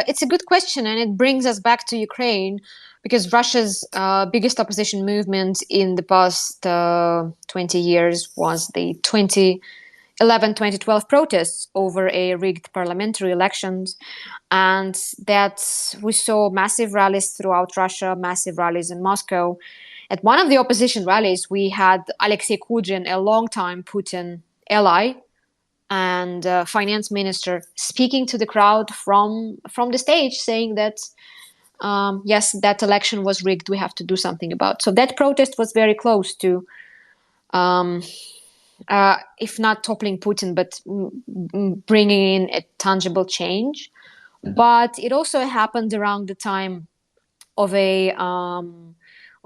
it's a good question, and it brings us back to Ukraine, because Russia's biggest opposition movement in the past 20 years was the 2011-2012 protests over a rigged parliamentary elections, and that we saw massive rallies throughout Russia, massive rallies in Moscow. At one of the opposition rallies, we had Alexei Kudrin, a longtime Putin ally and finance minister, speaking to the crowd from the stage, saying that yes, that election was rigged. We have to do something about. So that protest was very close to, if not toppling Putin, but bringing in a tangible change. But it also happened around the time of a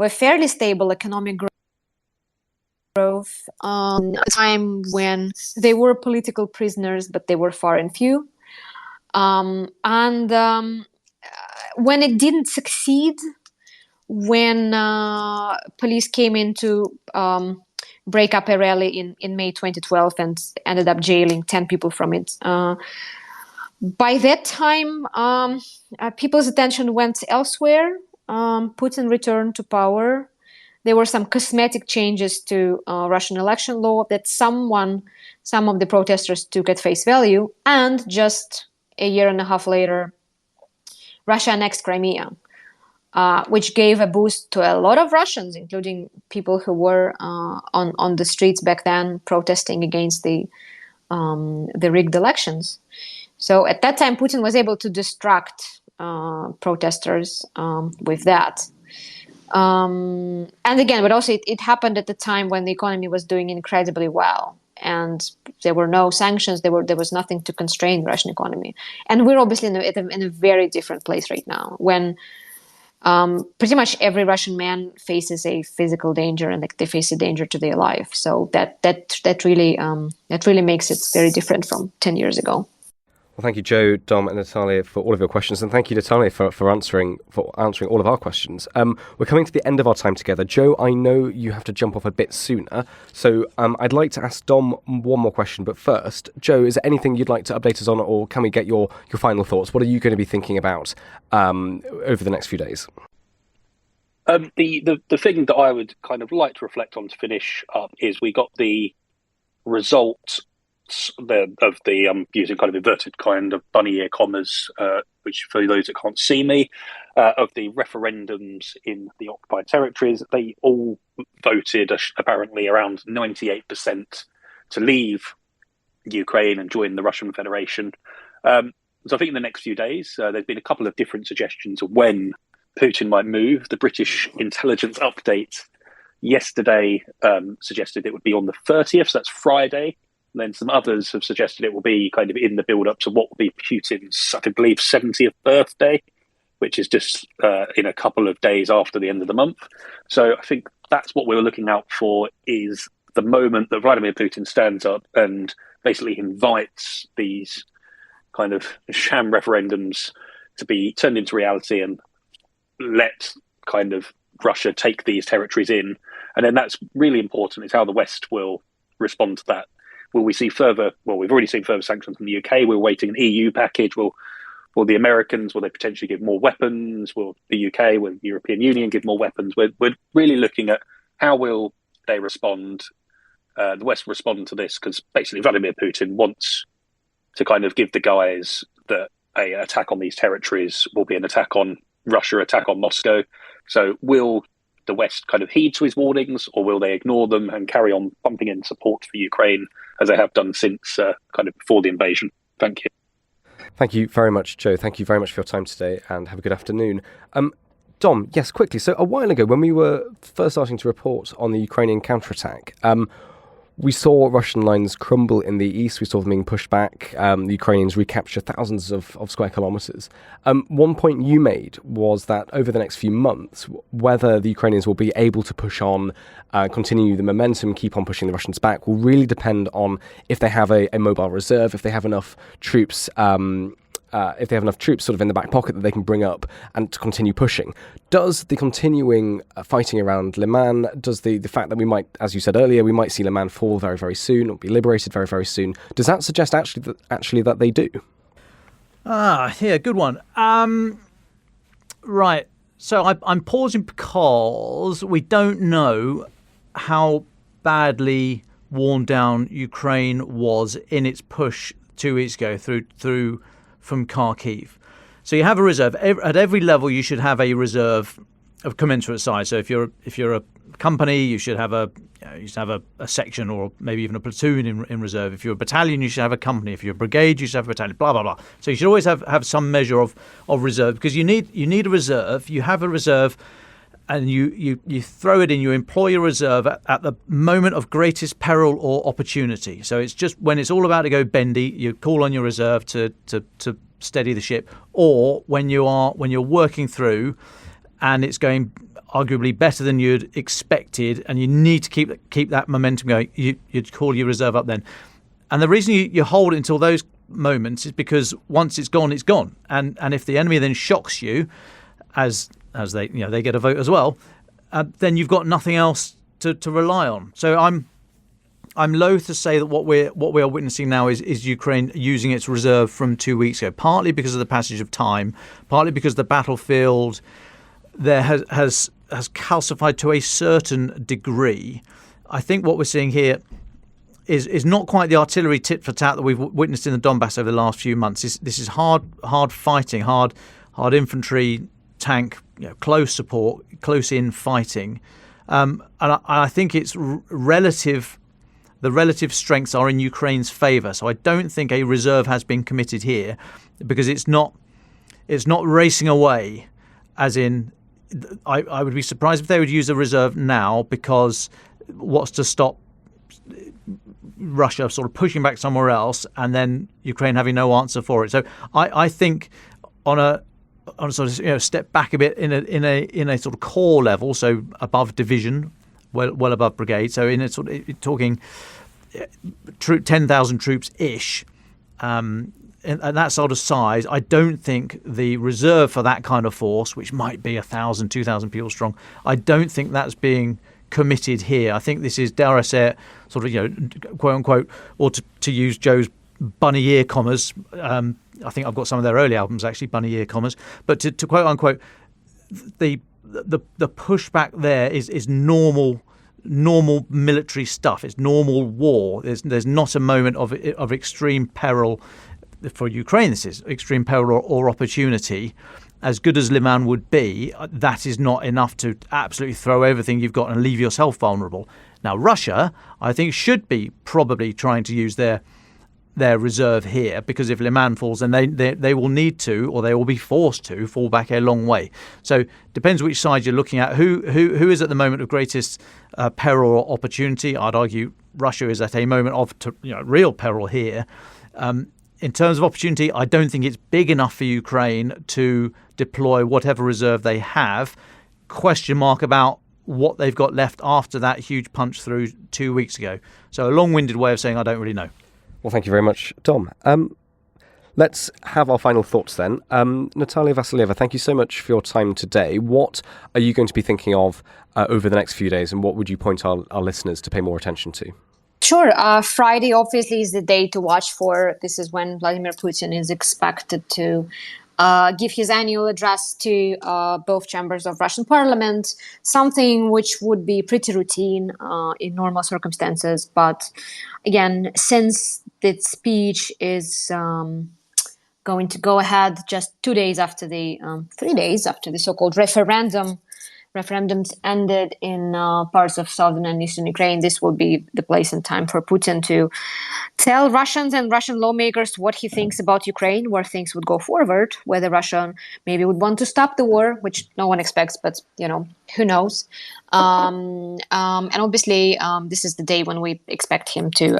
fairly stable economic growth, a time when they were political prisoners, but they were far and few. When it didn't succeed, when police came in to break up a rally in May 2012 and ended up jailing 10 people from it, by that time, people's attention went elsewhere. Putin returned to power. There were some cosmetic changes to Russian election law that some of the protesters took at face value, and just a year and a half later, Russia annexed Crimea, which gave a boost to a lot of Russians, including people who were on the streets back then protesting against the rigged elections. So at that time, Putin was able to distract protesters with that. And again, but also it happened at the time when the economy was doing incredibly well, and there were no sanctions. There was nothing to constrain the Russian economy. And we're obviously in a very different place right now, when pretty much every Russian man faces a physical danger, and they face a danger to their life. So that really makes it very different from 10 years ago. Well, thank you, Joe, Dom, and Natalia, for all of your questions, and thank you, Natalia, for answering all of our questions. We're coming to the end of our time together. Joe, I know you have to jump off a bit sooner, so I'd like to ask Dom one more question. But first, Joe, is there anything you'd like to update us on, or can we get your final thoughts? What are you going to be thinking about over the next few days? The thing that I would kind of like to reflect on to finish up is we got the results of the using kind of inverted kind of bunny ear commas, which for those that can't see me, of the referendums in the occupied territories. They all voted apparently around 98% to leave Ukraine and join the Russian Federation. So I think in the next few days, there's been a couple of different suggestions of when Putin might move. The British intelligence update yesterday suggested it would be on the 30th, so that's Friday. And then some others have suggested it will be kind of in the build-up to what will be Putin's, I believe, 70th birthday, which is just in a couple of days after the end of the month. So I think that's what we're looking out for, is the moment that Vladimir Putin stands up and basically invites these kind of sham referendums to be turned into reality and let kind of Russia take these territories in. And then that's really important, is how the West will respond to that. will we see further? Well, we've already seen further sanctions from the UK. We're waiting an EU package. Will the Americans, will they potentially give more weapons? Will the UK, will the European Union give more weapons? We're really looking at how will they respond, the West respond to this, because basically Vladimir Putin wants to kind of give the guys that an attack on these territories will be an attack on Russia, attack on Moscow. So will the West kind of heed to his warnings, or will they ignore them and carry on pumping in support for Ukraine as they have done since kind of before the invasion? Thank you. Thank you very much, Joe. Thank you very much for your time today, and have a good afternoon. Dom, yes, quickly. So a while ago, when we were first starting to report on the Ukrainian counterattack, we saw Russian lines crumble in the east. We saw them being pushed back. The Ukrainians recapture thousands of square kilometres. One point you made was that over the next few months, whether the Ukrainians will be able to push on, continue the momentum, keep on pushing the Russians back, will really depend on if they have a mobile reserve, if they have enough troops. If they have enough troops sort of in the back pocket that they can bring up and to continue pushing. Does the continuing fighting around Lyman, does the fact that we might, as you said earlier, we might see Lyman fall very, very soon or be liberated very, very soon, does that suggest actually that they do? Yeah, good one. Right. So I'm pausing because we don't know how badly worn down Ukraine was in its push 2 weeks ago through from Kharkiv. So you have a reserve. At every level, you should have a reserve of commensurate size. So if you're a company, you should have a section or maybe even a platoon in reserve. If you're a battalion, you should have a company. If you're a brigade, you should have a battalion. Blah blah blah. So you should always have some measure of reserve, because you need a reserve. You have a reserve, and you throw it in. You employ your reserve at the moment of greatest peril or opportunity. So it's just when it's all about to go bendy, you call on your reserve to steady the ship, or when you're working through and it's going arguably better than you'd expected, and you need to keep that momentum going, you'd call your reserve up then. And the reason you hold it until those moments is because once it's gone, it's gone. And if the enemy then shocks you, as they get a vote as well, then you've got nothing else to rely on. So I'm loath to say that what we are witnessing now is Ukraine using its reserve from 2 weeks ago, partly because of the passage of time, partly because the battlefield there has calcified to a certain degree. I think what we're seeing here is not quite the artillery tit for tat that we've witnessed in the Donbass over the last few months. This is hard fighting, hard infantry, tank, close support, close in fighting, and I think it's the relative strengths are in Ukraine's favour. So I don't think a reserve has been committed here, because it's not racing away. As in, I would be surprised if they would use a reserve now, because what's to stop Russia sort of pushing back somewhere else and then Ukraine having no answer for it? So I think on a sort of step back a bit in a sort of core level, so above division, well above brigade, so in a sort of talking 10,000 troops ish, and that sort of size. I don't think the reserve for that kind of force, which might be 1,000, 2,000 people strong, I don't think that's being committed here. I think this is, dare I say it, sort of quote unquote, or to use Joe's bunny ear commas. I think I've got some of their early albums actually, bunny ear commas. But to quote unquote, the pushback there is normal military stuff. It's normal war. There's not a moment of extreme peril for Ukraine. This is extreme peril or opportunity. As good as Lyman would be, that is not enough to absolutely throw everything you've got and leave yourself vulnerable. Now, Russia, I think, should be probably trying to use their reserve here, because if Lyman falls, then they will need to, or they will be forced to, fall back a long way. So depends which side you're looking at. Who is at the moment of greatest peril or opportunity? I'd argue Russia is at a moment of real peril here. In terms of opportunity, I don't think it's big enough for Ukraine to deploy whatever reserve they have. Question mark about what they've got left after that huge punch through 2 weeks ago. So a long-winded way of saying I don't really know. Well, thank you very much, Dom. Let's have our final thoughts then. Natalia Vasilyeva, thank you so much for your time today. What are you going to be thinking of over the next few days, and what would you point our listeners to pay more attention to? Sure. Friday obviously is the day to watch for. This is when Vladimir Putin is expected to give his annual address to both chambers of Russian parliament, something which would be pretty routine in normal circumstances. But again, since the speech is going to go ahead just 2 days after 3 days after the so-called referendums ended in parts of southern and eastern Ukraine, this will be the place and time for Putin to tell Russians and Russian lawmakers what he thinks about Ukraine, where things would go forward, whether Russia maybe would want to stop the war, which no one expects, but, who knows. And obviously, this is the day when we expect him to,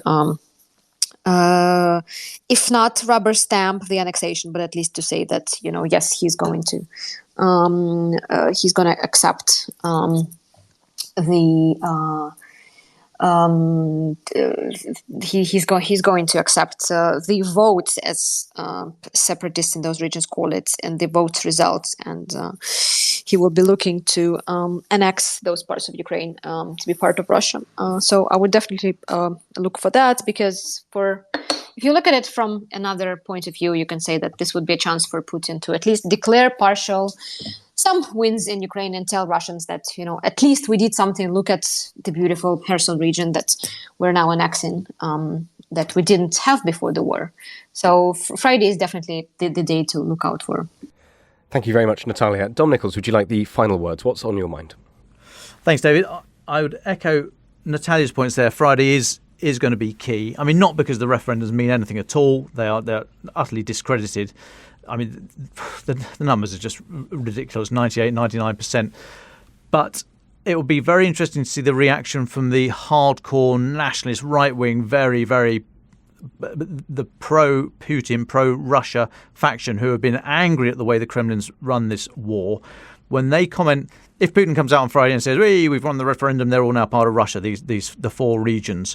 if not rubber stamp the annexation, but at least to say that, yes, he's going to accept he's going to accept the vote, as separatists in those regions call it, and the vote results, and he will be looking to annex those parts of Ukraine to be part of Russia. So I would definitely look for that, because if you look at it from another point of view, you can say that this would be a chance for Putin to at least declare some wins in Ukraine and tell Russians that, at least we did something. Look at the beautiful Kherson region that we're now annexing, that we didn't have before the war. So Friday is definitely the day to look out for. Thank you very much, Natalia. Dom Nichols, would you like the final words? What's on your mind? Thanks, David. I would echo Natalia's points there. Friday is going to be key. I mean, not because the referendums mean anything at all. They're utterly discredited. I mean, the numbers are just ridiculous, 98, 99%. But it will be very interesting to see the reaction from the hardcore nationalist right-wing, very, very the pro-Putin, pro-Russia faction, who have been angry at the way the Kremlin's run this war. When they comment, if Putin comes out on Friday and says, we've won the referendum, they're all now part of Russia, the four regions,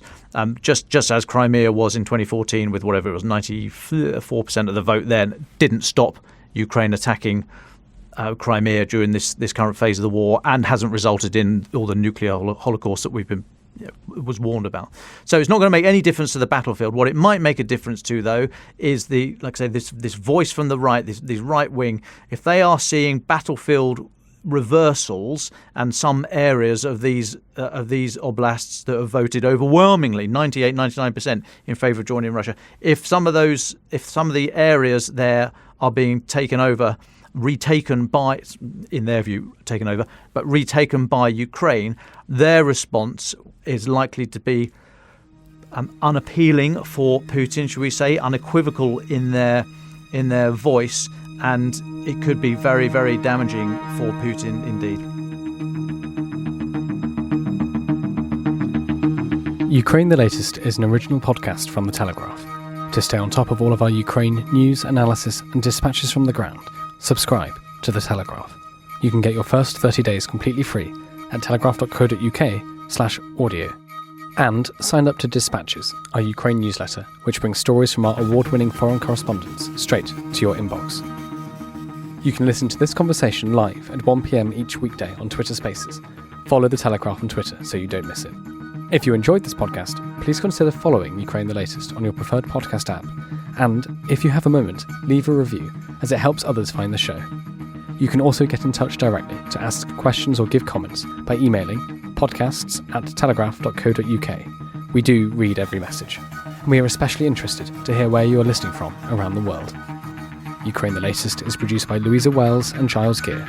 just as Crimea was in 2014 with whatever it was, 94% of the vote then, didn't stop Ukraine attacking Crimea during this current phase of the war, and hasn't resulted in all the nuclear holocaust that was warned about. So it's not going to make any difference to the battlefield. What it might make a difference to, though, is this voice from the right, this right wing. If they are seeing battlefield reversals and some areas of these oblasts that have voted overwhelmingly 98, 99% in favor of joining Russia, if some of the areas there are being retaken by, in their view, retaken by Ukraine, their response is likely to be unappealing for Putin, should we say, unequivocal in their voice, and it could be very, very damaging for Putin indeed. Ukraine the Latest is an original podcast from The Telegraph. To stay on top of all of our Ukraine news, analysis and dispatches from the ground, subscribe to The Telegraph. You can get your first 30 days completely free at telegraph.co.uk/audio. And sign up to Dispatches, our Ukraine newsletter, which brings stories from our award-winning foreign correspondents straight to your inbox. You can listen to this conversation live at 1 p.m. each weekday on Twitter Spaces. Follow The Telegraph on Twitter so you don't miss it. If you enjoyed this podcast, please consider following Ukraine the Latest on your preferred podcast app. And if you have a moment, leave a review, as it helps others find the show. You can also get in touch directly to ask questions or give comments by emailing podcasts@telegraph.co.uk. We do read every message, and we are especially interested to hear where you are listening from around the world. Ukraine the Latest is produced by Louisa Wells and Giles Gear,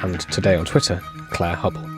and today on Twitter, Claire Hubble.